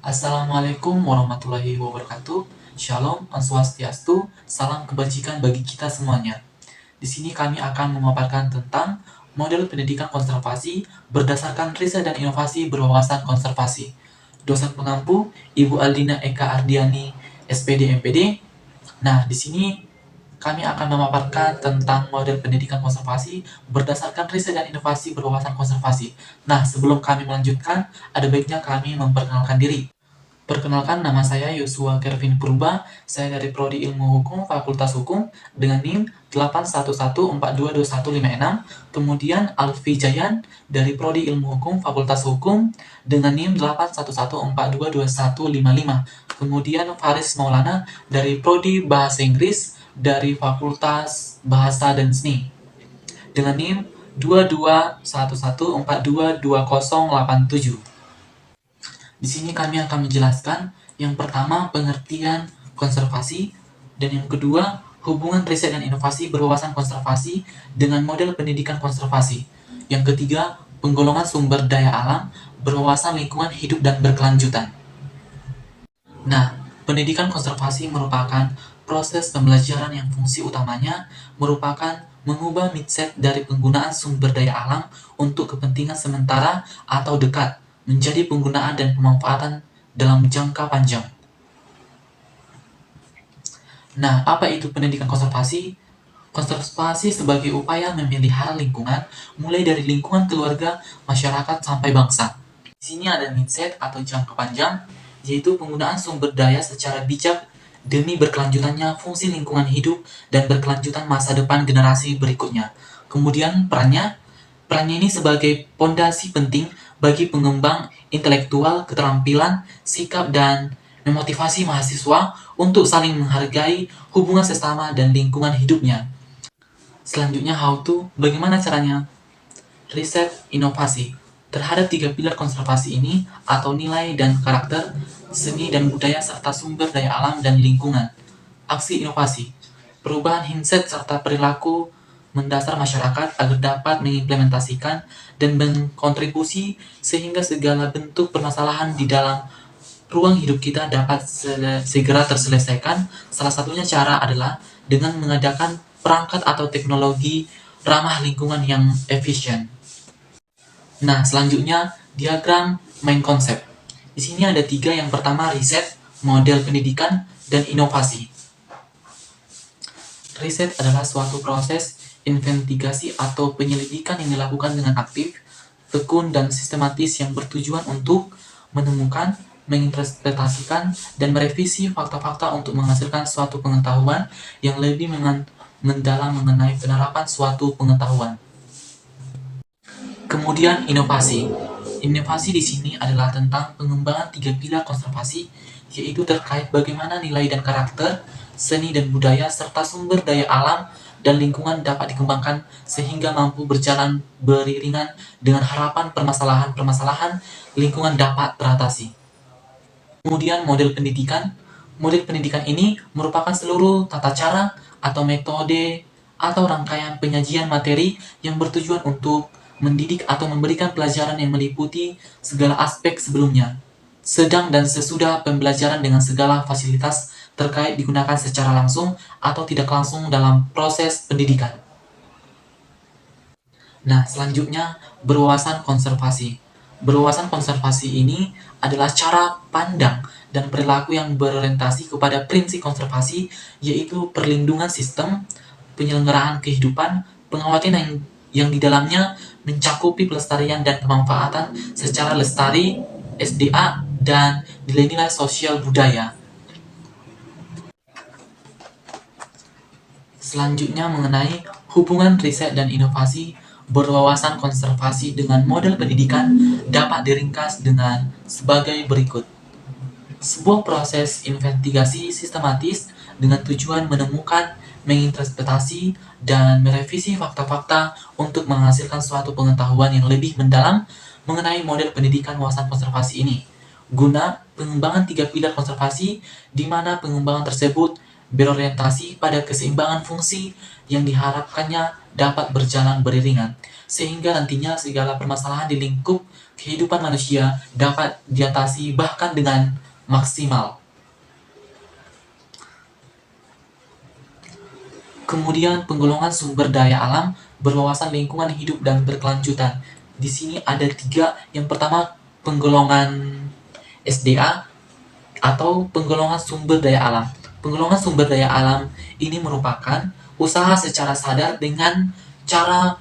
Assalamualaikum warahmatullahi wabarakatuh. Shalom, Swastiastu, salam kebajikan bagi kita semuanya. Di sini kami akan memaparkan tentang model pendidikan konservasi berdasarkan riset dan inovasi berwawasan konservasi. Dosen pengampu Ibu Aldina Eka Ardiani, SPD MPD. Nah, di sini kami akan memaparkan tentang model pendidikan konservasi berdasarkan riset dan inovasi berwawasan konservasi. Nah, sebelum kami melanjutkan, ada baiknya kami memperkenalkan diri. Perkenalkan, nama saya Yosua Kevin Purba. Saya dari Prodi Ilmu Hukum Fakultas Hukum dengan NIM 811422156. Kemudian Alfi Jayan dari Prodi Ilmu Hukum Fakultas Hukum dengan NIM 811422155. Kemudian Faris Maulana dari Prodi Bahasa Inggris dari Fakultas Bahasa dan Seni dengan NIM 2211422087. Di sini kami akan menjelaskan yang pertama pengertian konservasi dan yang kedua hubungan riset dan inovasi berwawasan konservasi dengan model pendidikan konservasi. Yang ketiga penggolongan sumber daya alam berwawasan lingkungan hidup dan berkelanjutan. Nah, pendidikan konservasi merupakan proses pembelajaran yang fungsi utamanya merupakan mengubah mindset dari penggunaan sumber daya alam untuk kepentingan sementara atau dekat menjadi penggunaan dan pemanfaatan dalam jangka panjang. Nah, apa itu pendidikan konservasi? Konservasi sebagai upaya memelihara lingkungan, mulai dari lingkungan keluarga, masyarakat, sampai bangsa. Di sini ada mindset atau jangka panjang, yaitu penggunaan sumber daya secara bijak demi berkelanjutannya fungsi lingkungan hidup dan berkelanjutan masa depan generasi berikutnya. Kemudian perannya ini sebagai pondasi penting bagi pengembang intelektual, keterampilan, sikap, dan memotivasi mahasiswa untuk saling menghargai hubungan sesama dan lingkungan hidupnya. Selanjutnya, how to, bagaimana caranya? Riset inovasi terhadap 3 pilar konservasi ini atau nilai dan karakter, seni dan budaya, serta sumber daya alam dan lingkungan. Aksi inovasi, perubahan mindset serta perilaku mendasar masyarakat agar dapat mengimplementasikan dan berkontribusi sehingga segala bentuk permasalahan di dalam ruang hidup kita dapat segera terselesaikan. Salah satunya cara adalah dengan mengadakan perangkat atau teknologi ramah lingkungan yang efisien. Nah, selanjutnya diagram main konsep. Di sini ada 3. Yang pertama riset, model pendidikan, dan inovasi. Riset adalah suatu proses investigasi atau penyelidikan yang dilakukan dengan aktif, tekun, dan sistematis yang bertujuan untuk menemukan, menginterpretasikan, dan merevisi fakta-fakta untuk menghasilkan suatu pengetahuan yang lebih mendalam mengenai penerapan suatu pengetahuan. Kemudian inovasi. Inovasi di sini adalah tentang pengembangan 3 pilar konservasi, yaitu terkait bagaimana nilai dan karakter, seni dan budaya, serta sumber daya alam dan lingkungan dapat dikembangkan sehingga mampu berjalan beriringan dengan harapan permasalahan-permasalahan lingkungan dapat teratasi. Kemudian model pendidikan. Model pendidikan ini merupakan seluruh tata cara atau metode atau rangkaian penyajian materi yang bertujuan untuk mendidik atau memberikan pelajaran yang meliputi segala aspek sebelumnya, sedang dan sesudah pembelajaran dengan segala fasilitas terkait digunakan secara langsung atau tidak langsung dalam proses pendidikan. Nah, selanjutnya berwawasan konservasi. Berwawasan konservasi ini adalah cara pandang dan perilaku yang berorientasi kepada prinsip konservasi, yaitu perlindungan sistem, penyelenggaraan kehidupan, pengawasan yang di dalamnya mencakupi pelestarian dan pemanfaatan secara lestari, SDA, dan nilai-nilai sosial budaya. Selanjutnya mengenai hubungan riset dan inovasi berwawasan konservasi dengan model pendidikan dapat diringkas dengan sebagai berikut. Sebuah proses investigasi sistematis dengan tujuan menemukan, menginterpretasi, dan merevisi fakta-fakta untuk menghasilkan suatu pengetahuan yang lebih mendalam mengenai model pendidikan wawasan konservasi ini, guna pengembangan 3 pilar konservasi, di mana pengembangan tersebut berorientasi pada keseimbangan fungsi yang diharapkannya dapat berjalan beriringan, sehingga nantinya segala permasalahan di lingkup kehidupan manusia dapat diatasi bahkan dengan maksimal. Kemudian penggolongan sumber daya alam berwawasan lingkungan hidup dan berkelanjutan. Di sini ada 3. Yang pertama, penggolongan SDA atau penggolongan sumber daya alam. Penggolongan sumber daya alam ini merupakan usaha secara sadar dengan cara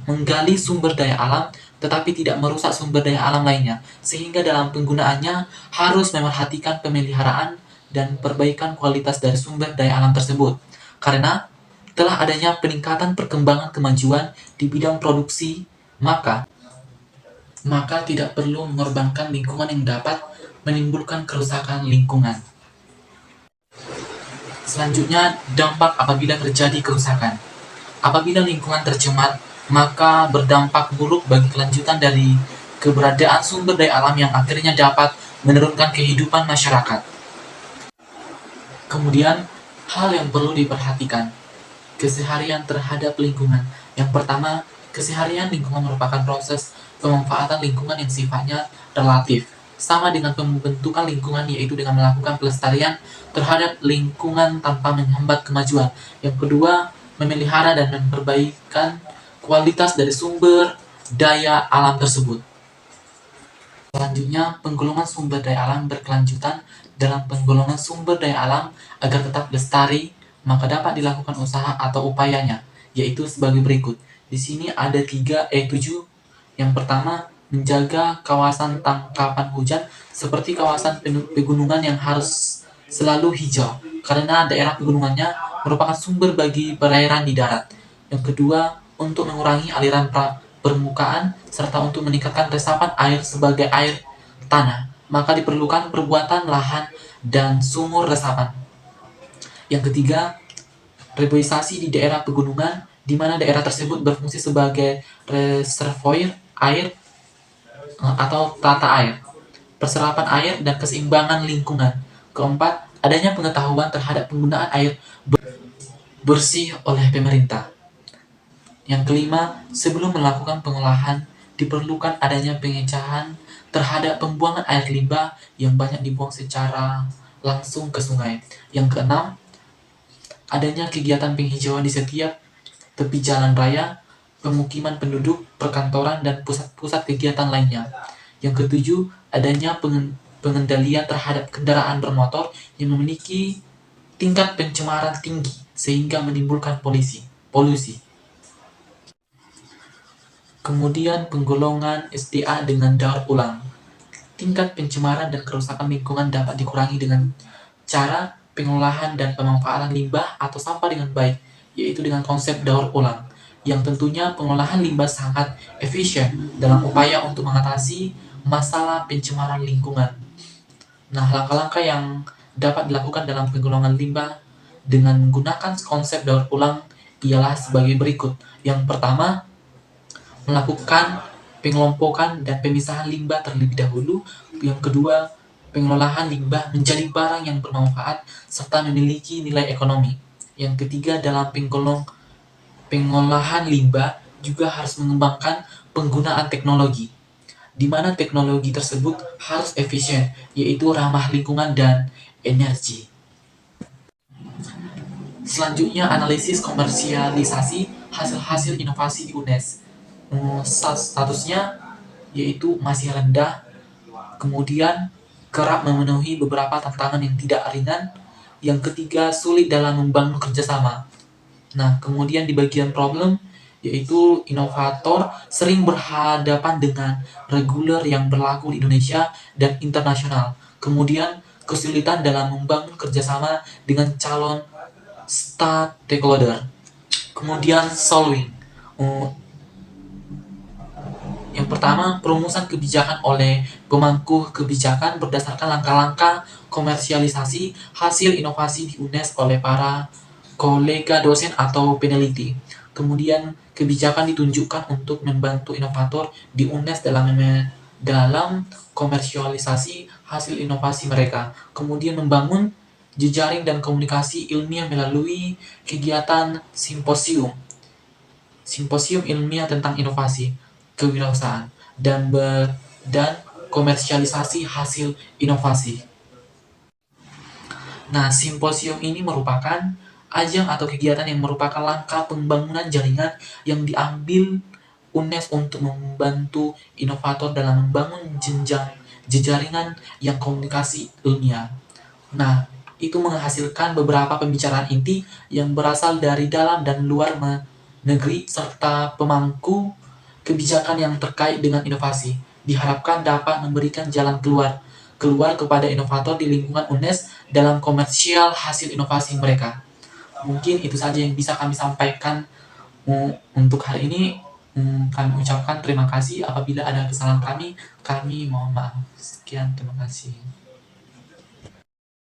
menggali sumber daya alam tetapi tidak merusak sumber daya alam lainnya, sehingga dalam penggunaannya harus memerhatikan pemeliharaan dan perbaikan kualitas dari sumber daya alam tersebut. Karena telah adanya peningkatan perkembangan kemajuan di bidang produksi, maka tidak perlu mengorbankan lingkungan yang dapat menimbulkan kerusakan lingkungan. Selanjutnya, dampak apabila terjadi kerusakan. Apabila lingkungan tercemar, maka berdampak buruk bagi kelanjutan dari keberadaan sumber daya alam yang akhirnya dapat menurunkan kehidupan masyarakat. Kemudian, hal yang perlu diperhatikan, keseharian terhadap lingkungan. Yang pertama, keseharian lingkungan merupakan proses pemanfaatan lingkungan yang sifatnya relatif, sama dengan pembentukan lingkungan, yaitu dengan melakukan pelestarian terhadap lingkungan tanpa menghambat kemajuan. Yang kedua, memelihara dan memperbaikan kualitas dari sumber daya alam tersebut. Selanjutnya, penggolongan sumber daya alam berkelanjutan. Dalam penggolongan sumber daya alam agar tetap lestari, maka dapat dilakukan usaha atau upayanya, yaitu sebagai berikut. Di sini ada 7. Yang pertama, menjaga kawasan tangkapan hujan seperti kawasan pegunungan yang harus selalu hijau, karena daerah pegunungannya merupakan sumber bagi perairan di darat. Yang kedua, untuk mengurangi aliran permukaan serta untuk meningkatkan resapan air sebagai air tanah, maka diperlukan perbuatan lahan dan sumur resapan. Yang ketiga, reboisasi di daerah pegunungan, di mana daerah tersebut berfungsi sebagai reservoir air atau tata air, perserapan air, dan keseimbangan lingkungan. Keempat, adanya pengetahuan terhadap penggunaan air bersih oleh pemerintah. Yang kelima, sebelum melakukan pengolahan, diperlukan adanya pengecahan terhadap pembuangan air limbah yang banyak dibuang secara langsung ke sungai. Yang keenam, adanya kegiatan penghijauan di setiap tepi jalan raya, pemukiman penduduk, perkantoran, dan pusat-pusat kegiatan lainnya. Yang ketujuh, adanya pengendalian terhadap kendaraan bermotor yang memiliki tingkat pencemaran tinggi sehingga menimbulkan polusi. Kemudian penggolongan SDA dengan daur ulang. Tingkat pencemaran dan kerusakan lingkungan dapat dikurangi dengan cara pengolahan dan pemanfaatan limbah atau sampah dengan baik, yaitu dengan konsep daur ulang, yang tentunya pengolahan limbah sangat efisien dalam upaya untuk mengatasi masalah pencemaran lingkungan. Nah, langkah-langkah yang dapat dilakukan dalam penggolongan limbah dengan menggunakan konsep daur ulang ialah sebagai berikut. Yang pertama, melakukan pengelompokan dan pemisahan limbah terlebih dahulu. Yang kedua, pengolahan limbah menjadi barang yang bermanfaat serta memiliki nilai ekonomi. Yang ketiga, dalam pengolahan limbah juga harus mengembangkan penggunaan teknologi, di mana teknologi tersebut harus efisien, yaitu ramah lingkungan dan energi. Selanjutnya, analisis komersialisasi hasil-hasil inovasi di UNES. Statusnya yaitu masih rendah, kemudian kerap memenuhi beberapa tantangan yang tidak ringan. Yang ketiga, sulit dalam membangun kerjasama. Nah, kemudian di bagian problem, yaitu inovator sering berhadapan dengan reguler yang berlaku di Indonesia dan internasional. Kemudian, kesulitan dalam membangun kerjasama dengan calon stakeholder. Kemudian, solving. Yang pertama, perumusan kebijakan oleh pemangku kebijakan berdasarkan langkah-langkah komersialisasi hasil inovasi di UNES oleh para kolega dosen atau peneliti. Kemudian, kebijakan ditunjukkan untuk membantu inovator di UNES dalam komersialisasi hasil inovasi mereka. Kemudian, membangun jejaring dan komunikasi ilmiah melalui kegiatan simposium, simposium ilmiah tentang inovasi, kewirausahaan, dan komersialisasi hasil inovasi. Nah, simposium ini merupakan ajang atau kegiatan yang merupakan langkah pembangunan jaringan yang diambil UNES untuk membantu inovator dalam membangun jenjang jejaringan yang komunikasi ilmiah. Nah, itu menghasilkan beberapa pembicaraan inti yang berasal dari dalam dan luar negeri serta pemangku kebijakan yang terkait dengan inovasi. Diharapkan dapat memberikan jalan keluar kepada inovator di lingkungan UNES dalam komersial hasil inovasi mereka. Mungkin itu saja yang bisa kami sampaikan untuk hari ini. Kami ucapkan terima kasih. Apabila ada kesalahan kami mohon maaf. Sekian, terima kasih.